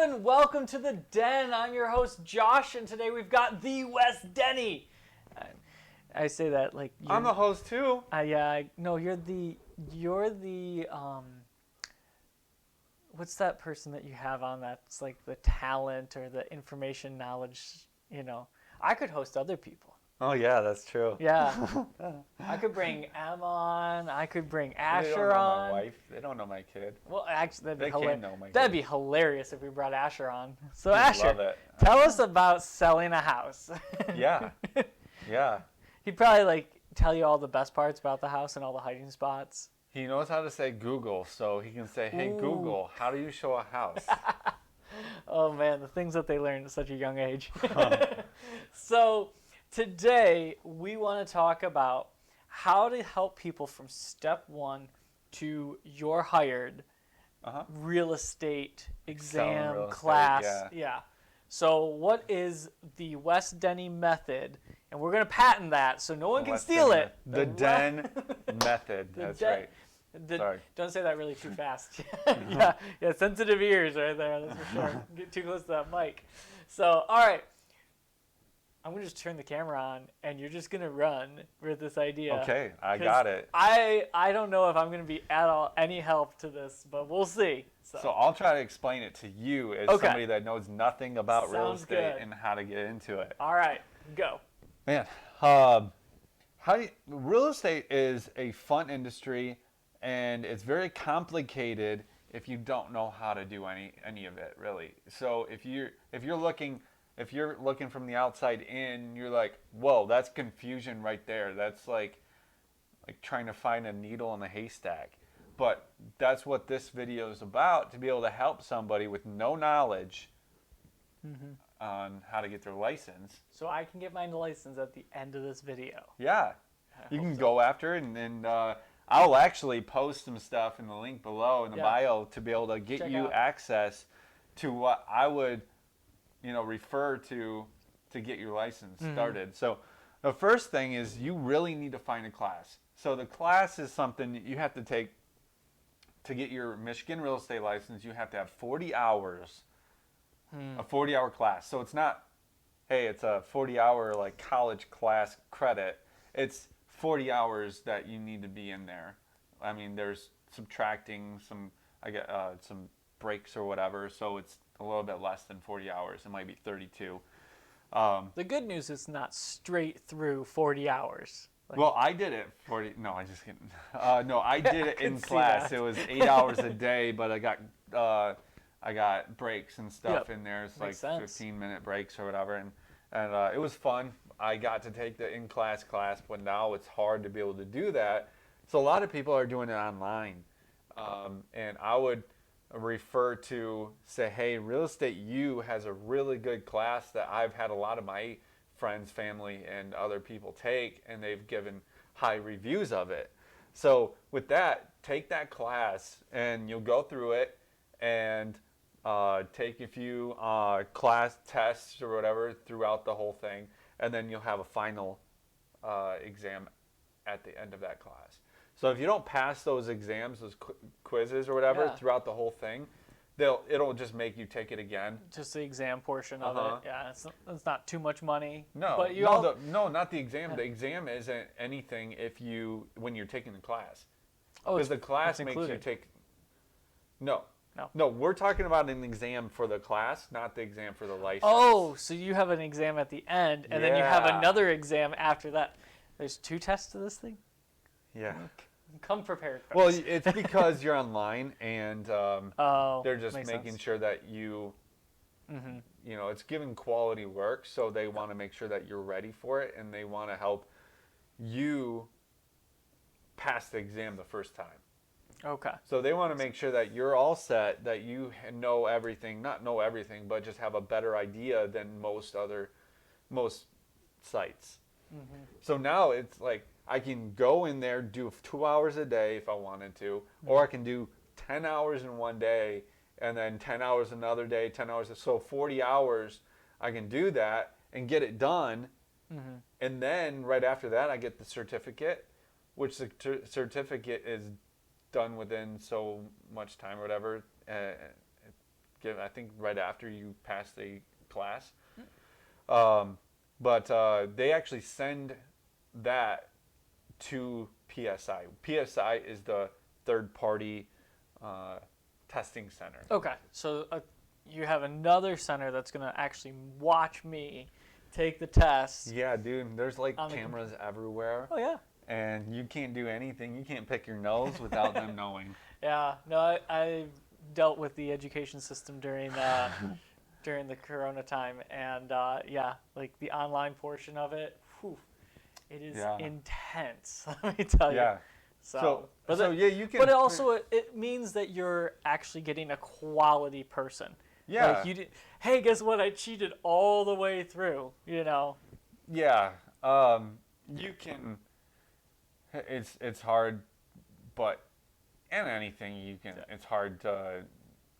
everyone, welcome to the Den. I'm your host Josh, and today we've got the West Denny. I say that like I'm the host too. No, you're the what's that person that you have on that's like the talent or the information knowledge, I could host other people. Oh yeah, that's true. Yeah. I could bring Em on. I could bring Asher on. They don't know my wife. They don't know my kid. Well, actually, They can't know my kid. That'd be hilarious if we brought Asher on. So He'd Asher, love it. tell us about selling a house. Yeah. Yeah. He'd probably tell you all the best parts about the house and all the hiding spots. He knows how to say Google, so he can say, "Hey Ooh. Google, how do you show a house?" Oh man, the things that they learn at such a young age. So today we want to talk about how to help people from step one to your hired real estate exam real estate, class. Yeah. So what is the West Denny method? And we're going to patent that so no one can steal it. The Den method. That's right. Sorry. Don't say that really too fast. Yeah, sensitive ears right there, that's for sure. Get too close to that mic. So, all right. I'm going to just turn the camera on, and you're just going to run with this idea. Okay, I got it. I don't know if I'm going to be at all any help to this, but we'll see. So I'll try to explain it to you as somebody that knows nothing about real Sounds estate good. and how to get into it. All right, go. Man, real estate is a fun industry, and it's very complicated if you don't know how to do any of it, really. So if you're looking from the outside in, you're like, whoa, that's confusion right there. That's like trying to find a needle in a haystack. But that's what this video is about, to be able to help somebody with no knowledge on how to get their license. So I can get my license at the end of this video. Yeah. You can go after it, and I'll actually post some stuff in the link below in the bio to be able to get you access to what I would refer to get your license started. So the first thing is you really need to find a class. So the class is something that you have to take to get your Michigan real estate license. You have to have 40 hours, a 40-hour class. So it's not, hey, it's a 40-hour college class credit. It's 40 hours that you need to be in there. I mean, there's subtracting some breaks or whatever, so it's a little bit less than 40 hours. It might be 32. The good news is not straight through 40 hours. Well, I did it 40. No, I just kidding. No, I did it in class. It was 8 hours a day, but I got breaks and stuff in there. It's 15-minute breaks or whatever, and it was fun. I got to take the in-class class, but now it's hard to be able to do that. So a lot of people are doing it online, and I would refer to, say, hey, Real Estate U has a really good class that I've had a lot of my friends, family, and other people take, and they've given high reviews of it. So with that, take that class, and you'll go through it and take a few class tests or whatever throughout the whole thing, and then you'll have a final exam at the end of that class. So if you don't pass those exams, those quizzes or whatever throughout the whole thing, it'll just make you take it again. Just the exam portion of it. Yeah, it's not too much money. No, but no, not the exam. The exam isn't anything when you're taking the class. Oh, because the class makes you take. No, we're talking about an exam for the class, not the exam for the license. Oh, so you have an exam at the end, and then you have another exam after that. There's 2 tests to this thing? Yeah. Come prepared, folks. Well, it's because you're online, and they're just making sense. sure that you, it's giving quality work, so they want to make sure that you're ready for it, and they want to help you pass the exam the first time. Okay. So they want to make sure that you're all set, that you know everything, not know everything, but just have a better idea than most sites. So now it's like, I can go in there, do 2 hours a day if I wanted to, or I can do 10 hours in one day, and then 10 hours another day, 10 hours. So 40 hours, I can do that and get it done. And then right after that, I get the certificate, which the certificate is done within so much time or whatever. I think right after you pass the class. But they actually send that to PSI. PSI is the third-party testing center. Okay, so you have another center that's going to actually watch me take the test. Yeah, dude, there's like cameras everywhere. Oh, yeah. And you can't do anything. You can't pick your nose without them knowing. Yeah, no, I dealt with the education system during during the Corona time, and yeah, like the online portion of it, whew, it is intense. Let me tell you. Yeah. So yeah, you can. But it means that you're actually getting a quality person. Yeah. Like hey, guess what? I cheated all the way through. You know. Yeah. You can. It's hard, but in anything you can. It's hard to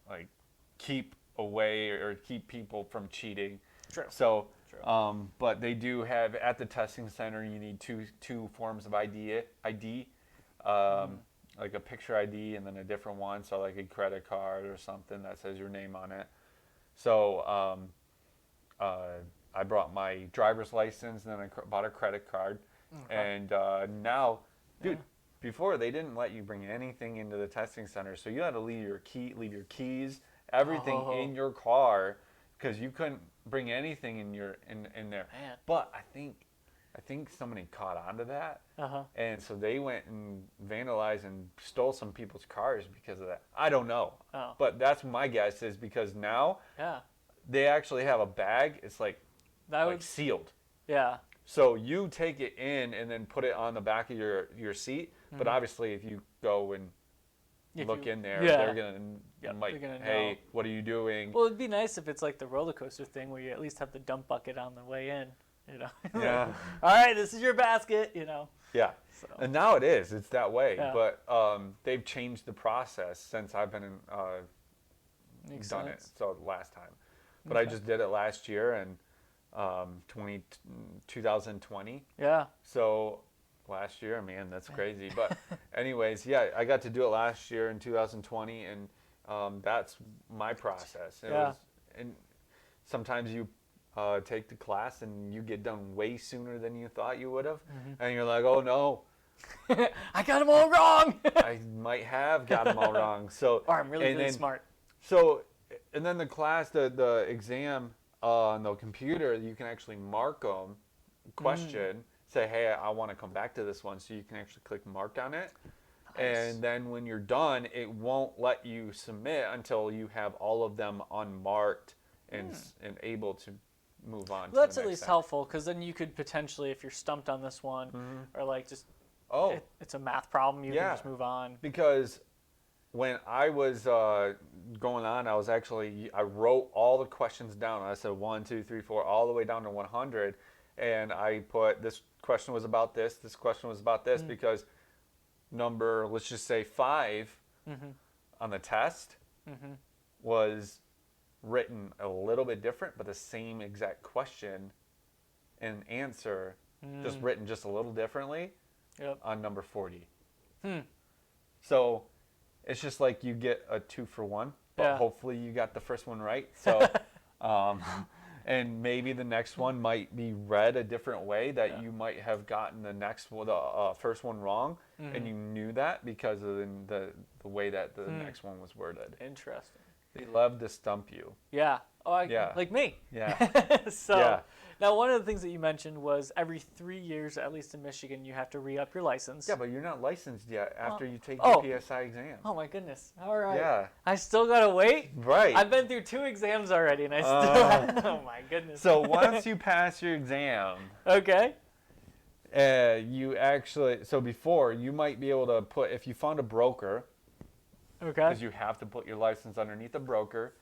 like keep away or keep people from cheating. True. So. True. But they do have at the testing center. You need two forms of ID. Like a picture ID and then a different one, so like a credit card or something that says your name on it. So I brought my driver's license and then I bought a credit card. Okay. And now, dude, before they didn't let you bring anything into the testing center, so you had to leave your keys, everything in your car, because you couldn't bring anything in there. Man. But I think somebody caught on to that, and so they went and vandalized and stole some people's cars because of that. I don't know, but that's my guess is because now they actually have a bag. It's like sealed. Yeah. So you take it in and then put it on the back of your seat. Mm-hmm. But obviously, if you go and look in there, they're gonna hey, know. What are you doing? Well, it'd be nice if it's like the roller coaster thing where you at least have the dump bucket on the way in. You know. Yeah. All right, this is your basket. You know. Yeah. So. And now it's that way. Yeah. But they've changed the process since I've been done it. So last time, but I just did it last year and 2020. Yeah. So last year, man, that's crazy. But anyways, I got to do it last year in 2020, and that's my process. It was, and sometimes you take the class and you get done way sooner than you thought you would have, and you're like, oh no. I got them all wrong. I might have got them all wrong. So, or I'm really smart. So, and then the class, the exam on the computer, you can actually mark them, question, say, hey, I want to come back to this one. So you can actually click mark on it. Nice. And then when you're done, it won't let you submit until you have all of them unmarked and able to move on. Well, that's at least helpful, because then you could potentially, if you're stumped on this one, or like just, it's a math problem, you can just move on. Because when I was going on, I wrote all the questions down. I said 1, 2, 3, 4, all the way down to 100. And I put, this question was about this question was about this, because number, let's just say 5 on the test was written a little bit different, but the same exact question and answer, just written just a little differently on number 40. So it's just like you get a 2 for 1, but hopefully you got the first one right. So, and maybe the next one might be read a different way, that you might have gotten the first one wrong, and you knew that because of the way that the next one was worded. Interesting. They love to stump you. Yeah. Like me. Yeah. So now one of the things that you mentioned was every 3 years, at least in Michigan, you have to re-up your license. Yeah, but you're not licensed yet after you take your PSI exam. Oh my goodness. All right. Yeah. I still gotta wait? Right. I've been through 2 exams already and I still have, oh my goodness. So once you pass your exam. Okay. Before, you might be able to put, if you found a broker. Okay. Because you have to put your license underneath a broker.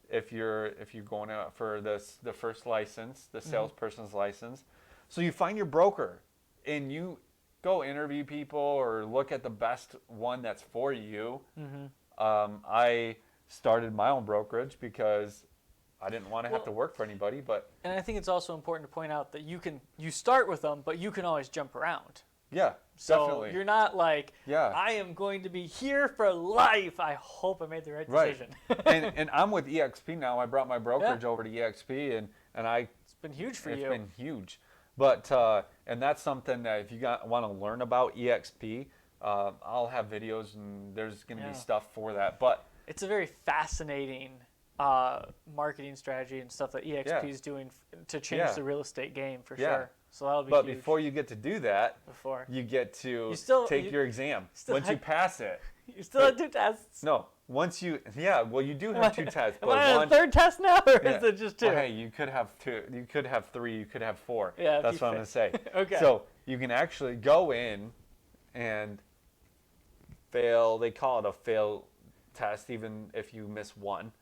If you're going out for the first license, the salesperson's license, so you find your broker and you go interview people or look at the best one that's for you. I started my own brokerage because I didn't want to have to work for anybody. And I think it's also important to point out that you start with them, but you can always jump around. Yeah, So definitely. you're not like, Yeah. I am going to be here for life. I hope I made the right decision. and I'm with EXP now. I brought my brokerage over to EXP, and it's been huge for you. It's been huge. But and that's something that if you want to learn about EXP, I'll have videos and there's going to be stuff for that. But it's a very fascinating marketing strategy and stuff that EXP is doing to change the real estate game for sure. So that'll be But huge. before you get to do that, you get to take your exam. Once you pass it. You still have 2 tests? No. Once you, well, you do have 2 tests. Am I on a 3rd test now, or is it just 2? Well, hey, you could have 2. You could have 3. You could have 4. Yeah, that's what I'm going to say. Okay. So you can actually go in and fail. They call it a fail test, even if you miss 1.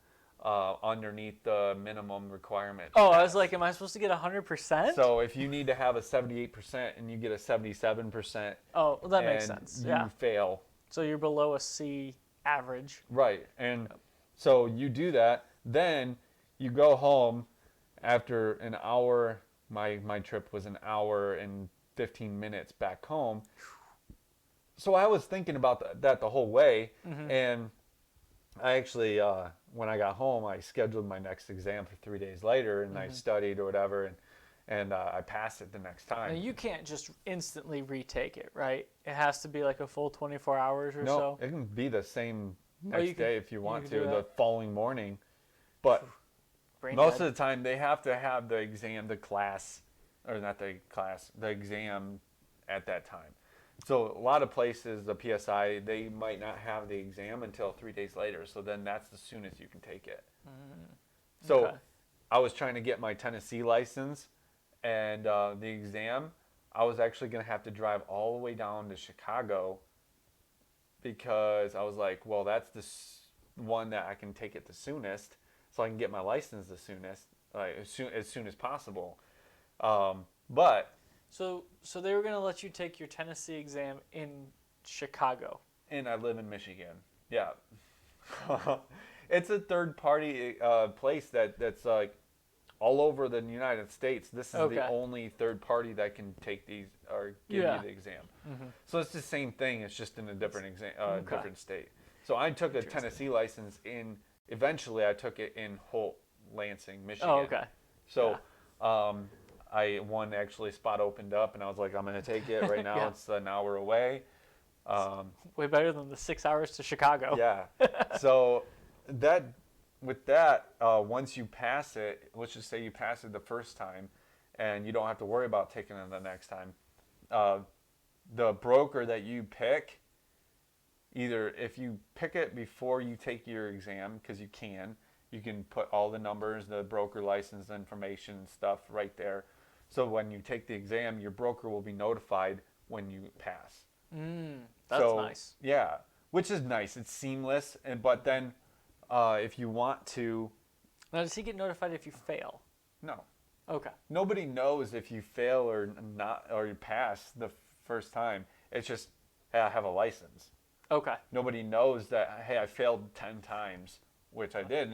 Underneath the minimum requirement. Oh, I was like, am I supposed to get 100%? So if you need to have a 78% and you get a 77%. Oh, well, that makes sense. You fail. So you're below a C average. Right. And so you do that. Then you go home after an hour. My trip was an hour and 15 minutes back home. So I was thinking about that the whole way. Mm-hmm. And I actually, when I got home, I scheduled my next exam for 3 days later, and I studied or whatever, and I passed it the next time. Now, you can't just instantly retake it, right? It has to be like a full 24 hours or so? No, it can be the same next day if you want to, the following morning. But most of the time, they have to have the exam, the exam at that time. So a lot of places, the PSI, they might not have the exam until 3 days later. So then that's the soonest you can take it. So I was trying to get my Tennessee license, and the exam, I was actually going to have to drive all the way down to Chicago because I was like, well, that's the one that I can take it the soonest, so I can get my license the soonest, as soon as possible. But So they were going to let you take your Tennessee exam in Chicago. And I live in Michigan. Yeah. It's a third-party place that's like all over the United States. This is the only third party that can take these or give you the exam. Mm-hmm. So it's the same thing. It's just in a different different state. So I took a Tennessee license eventually I took it in Holt, Lansing, Michigan. Oh, okay. So one actually spot opened up, and I was like, I'm going to take it right now. It's an hour away. Way better than the 6 hours to Chicago. Yeah. So once you pass it, let's just say you pass it the first time, and you don't have to worry about taking it the next time. The broker that you pick, either if you pick it before you take your exam, because you can put all the numbers, the broker license information and stuff right there. So when you take the exam, your broker will be notified when you pass. That's nice. Yeah, which is nice. It's seamless. But then if you want to... Now, does he get notified if you fail? No. Okay. Nobody knows if you fail or not, or you pass the first time. It's just, hey, I have a license. Okay. Nobody knows that, hey, I failed 10 times, which I did.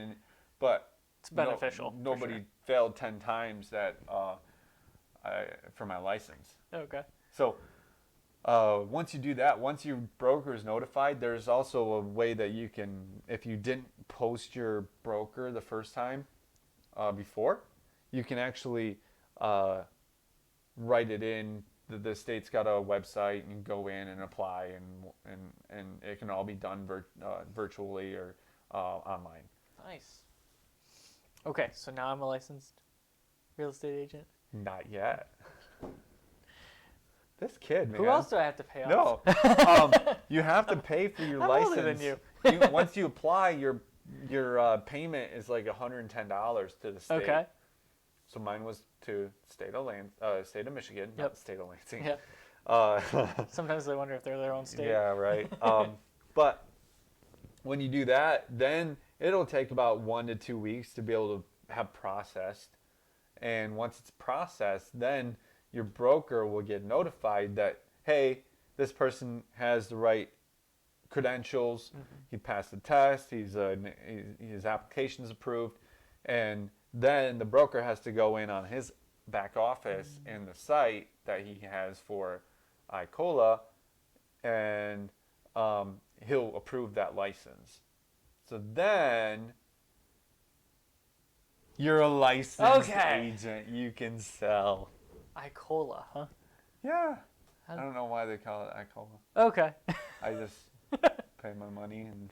But it's beneficial. Nobody failed 10 times that... for my license. Okay. So once you do that, once your broker is notified, there's also a way that you can, if you didn't post your broker the first time before, you can actually write it in. The state's got a website, and you go in and apply, and it can all be done virtually or online. Nice. Okay, so now I'm a licensed real estate agent? Not yet. This kid, man. Who else do I have to pay off? No. You have to pay for your license. I'm older than you. Once you apply, your payment is like $110 to the state. Okay. So mine was to state of Michigan, not the state of Lansing. Yep. Sometimes I wonder if they're their own state. Yeah, right. But when you do that, then it'll take about 1 to 2 weeks to be able to have processed. And once it's processed, then your broker will get notified that, hey, this person has the right credentials. Mm-hmm. He passed the test. His application is approved. And then the broker has to go in on his back office and the site that he has for ICOLA, and he'll approve that license. So then you're a licensed agent. You can sell. ICOLA, huh? Yeah. I don't know why they call it ICOLA. Okay. I just pay my money and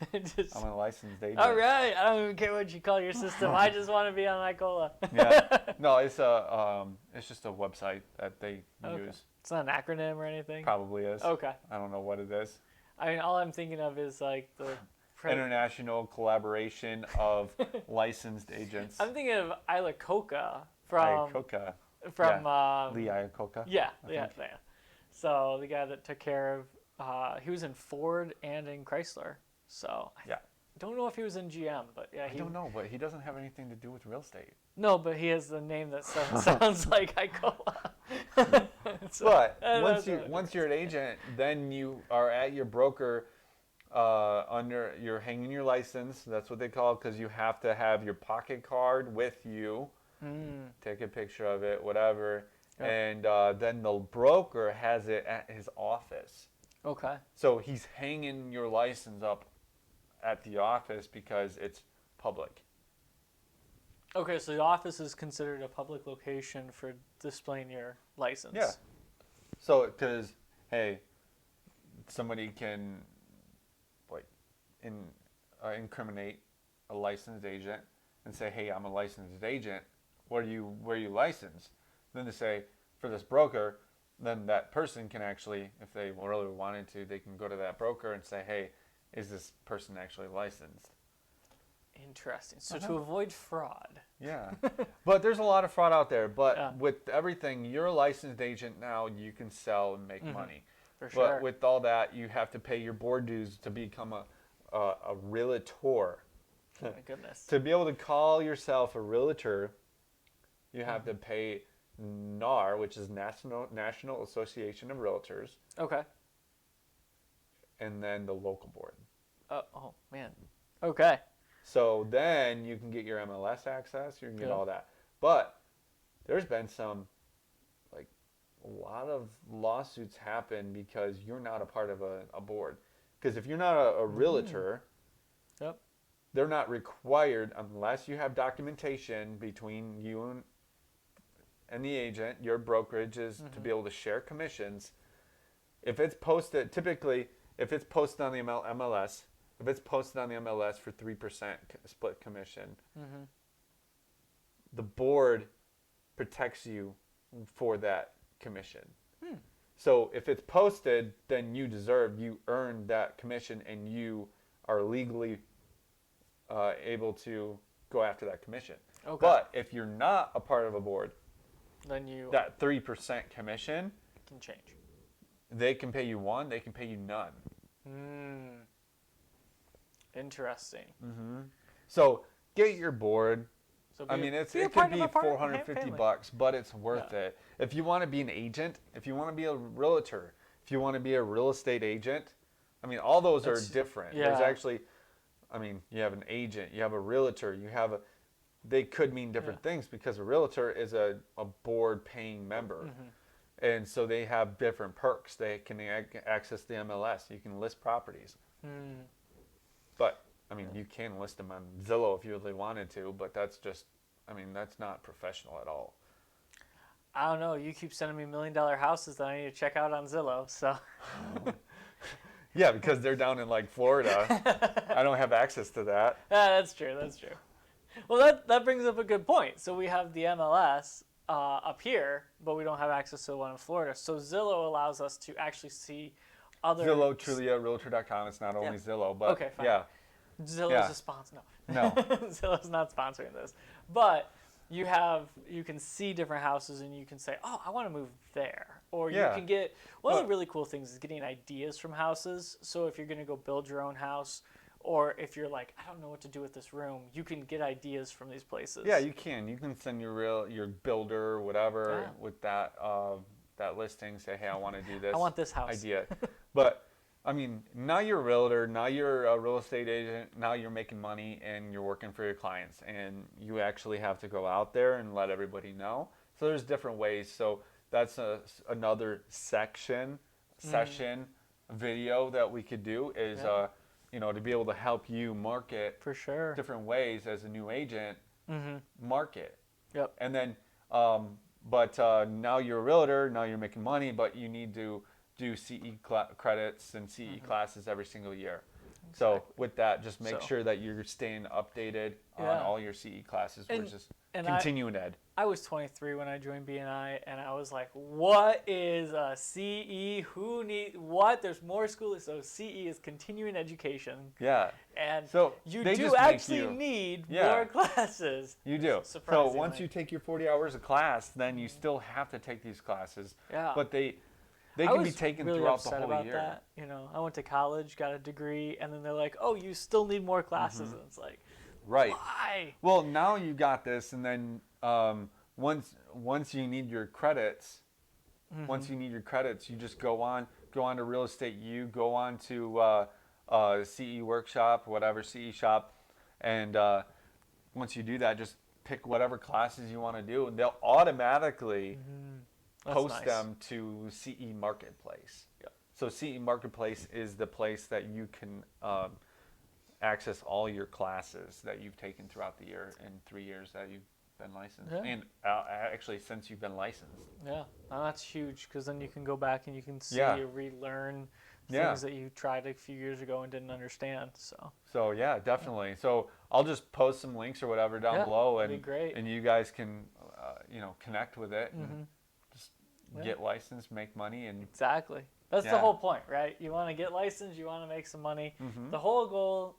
I'm a licensed agent. All right. I don't even care what you call your system. I just want to be on ICOLA. Yeah. No, it's just a website that they use. It's not an acronym or anything? Probably is. Okay. I don't know what it is. I mean, all I'm thinking of is like the international collaboration of licensed agents. I'm thinking of Iacocca from Lee Iacocca. Yeah. So the guy that took care of, he was in Ford and in Chrysler. So I don't know if he was in GM, but yeah. I don't know, but he doesn't have anything to do with real estate. No, but he has the name that sounds like Icola. So, but once you're an agent, then you are at your broker. You're hanging your license. That's what they call it, because you have to have your pocket card with you. Take a picture of it, whatever. Yep. And then the broker has it at his office. Okay. So he's hanging your license up at the office because it's public. Okay, so the office is considered a public location for displaying your license. Yeah. So, because, hey, somebody can, incriminate a licensed agent and say, hey, I'm a licensed agent. Where are you licensed? Then they say, for this broker, then that person can actually, if they really wanted to, they can go to that broker and say, hey, is this person actually licensed? Interesting. So to avoid fraud. Yeah. But there's a lot of fraud out there. But with everything, you're a licensed agent now, you can sell and make money. For sure. But with all that, you have to pay your board dues to become a realtor. Oh my goodness. To be able to call yourself a realtor, you have to pay NAR, which is National Association of Realtors. Okay. And then the local board. Oh, man. Okay. So then you can get your MLS access, you can get all that. But there's been a lot of lawsuits happen because you're not a part of a board. Because if you're not a realtor, they're not required, unless you have documentation between you and the agent, your brokerage is to be able to share commissions. If it's posted, typically, if it's posted on the MLS, if it's posted on the MLS for 3% split commission, the board protects you for that commission. So if it's posted, then you earned that commission, and you are legally able to go after that commission. Okay. But if you're not a part of a board, then that 3% commission can change. They can pay you one, they can pay you none. Interesting. So get your board. I mean, it could be $450, but it's worth it. If you want to be an agent, if you want to be a realtor, if you want to be a real estate agent, I mean, all those are different. Yeah. There's actually, I mean, you have an agent, you have a realtor, they could mean different things, because a realtor is a board paying member. And so they have different perks. They can access the MLS. You can list properties. But, I mean, you can list them on Zillow if you really wanted to, but that's not professional at all. I don't know. You keep sending me $1 million houses that I need to check out on Zillow, so. Yeah, because they're down in, Florida. I don't have access to that. That's true. Well, that brings up a good point. So we have the MLS up here, but we don't have access to the one in Florida. So Zillow allows us to actually see other... Zillow, Trulia, Realtor.com. It's not only Zillow, but okay, fine. Zillow's a sponsor. No. Zillow's not sponsoring this. But you can see different houses, and you can say, oh, I want to move there. Or you can get... One of the really cool things is getting ideas from houses. So if you're going to go build your own house, or if you're like, I don't know what to do with this room, you can get ideas from these places. Yeah, you can. You can send your builder or whatever with that listing. Say, hey, I want to do this. I want this house. Idea. But, I mean, now you're a realtor. Now you're a real estate agent. Now you're making money, and you're working for your clients. And you actually have to go out there and let everybody know. So there's different ways. So that's another section session video that we could do is, to be able to help you market for sure different ways as a new agent, market. Yep. And then, but now you're a realtor, now you're making money, but you need to do CE credits and CE classes every single year. So with that, just make sure that you're staying updated on all your CE classes. We're just continuing ed. I was 23 when I joined BNI, and I was like, what is a CE? Who need what? There's more schools. So CE is continuing education. Yeah. And so you do actually need more classes. You do. So once you take your 40 hours of class, then you still have to take these classes. Yeah. But they can be taken throughout the whole year. That. You know, I went to college, got a degree, and then they're like, "Oh, you still need more classes." And it's like, right. Why? Well, now you got this, and then once you need your credits, you just go on to Real Estate U, go on to CE Workshop, whatever CE shop, and once you do that, just pick whatever classes you want to do, and they'll automatically post them to CE Marketplace. Yep. So CE Marketplace is the place that you can access all your classes that you've taken throughout the year in 3 years that you've been licensed, and actually since you've been licensed. Yeah, that's huge, because then you can go back and you can see relearn things that you tried a few years ago and didn't understand. So yeah, definitely. So I'll just post some links or whatever down below, and and you guys can connect with it and just get licensed, make money, and exactly. That's the whole point, right? You want to get licensed, you want to make some money. The whole goal,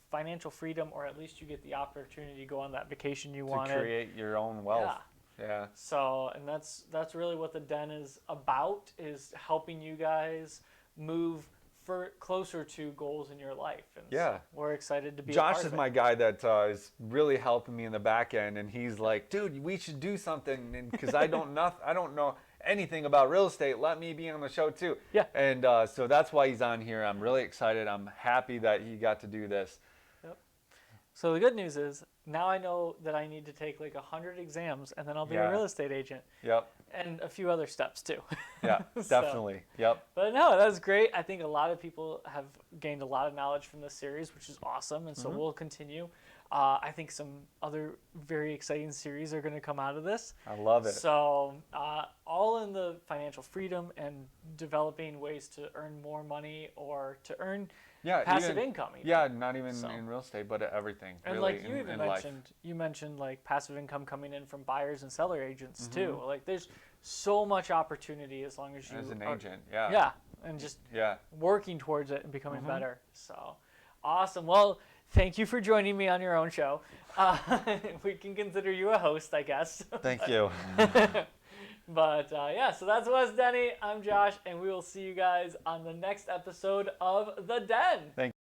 financial freedom, or at least you get the opportunity to go on that vacation you wanted. To create your own wealth. Yeah. So, and that's really what the Den is about, is helping you guys move closer to goals in your life. And so we're excited to be Josh a part is of my guy that is really helping me in the back end, and he's like, dude, we should do something, because I don't know anything about real estate. Let me be on the show too. Yeah. And so that's why he's on here. I'm really excited. I'm happy that he got to do this. Yep. So the good news is now I know that I need to take like 100 exams, and then I'll be a real estate agent. Yep. And a few other steps too. Yeah, definitely. Yep. But no, that was great. I think a lot of people have gained a lot of knowledge from this series, which is awesome. And so we'll continue. I think some other very exciting series are going to come out of this. I love it. So all in the financial freedom and developing ways to earn more money or to earn passive income. Even. Yeah, not even in real estate, but everything. And really, like you even mentioned like passive income coming in from buyers and seller agents too. Like there's so much opportunity as long as you as an agent. Yeah. Yeah, and just working towards it and becoming better. So awesome. Well, thank you for joining me on your own show. We can consider you a host, I guess. Thank you. But so that's what's Denny. I'm Josh, and we will see you guys on the next episode of The Den. Thank you.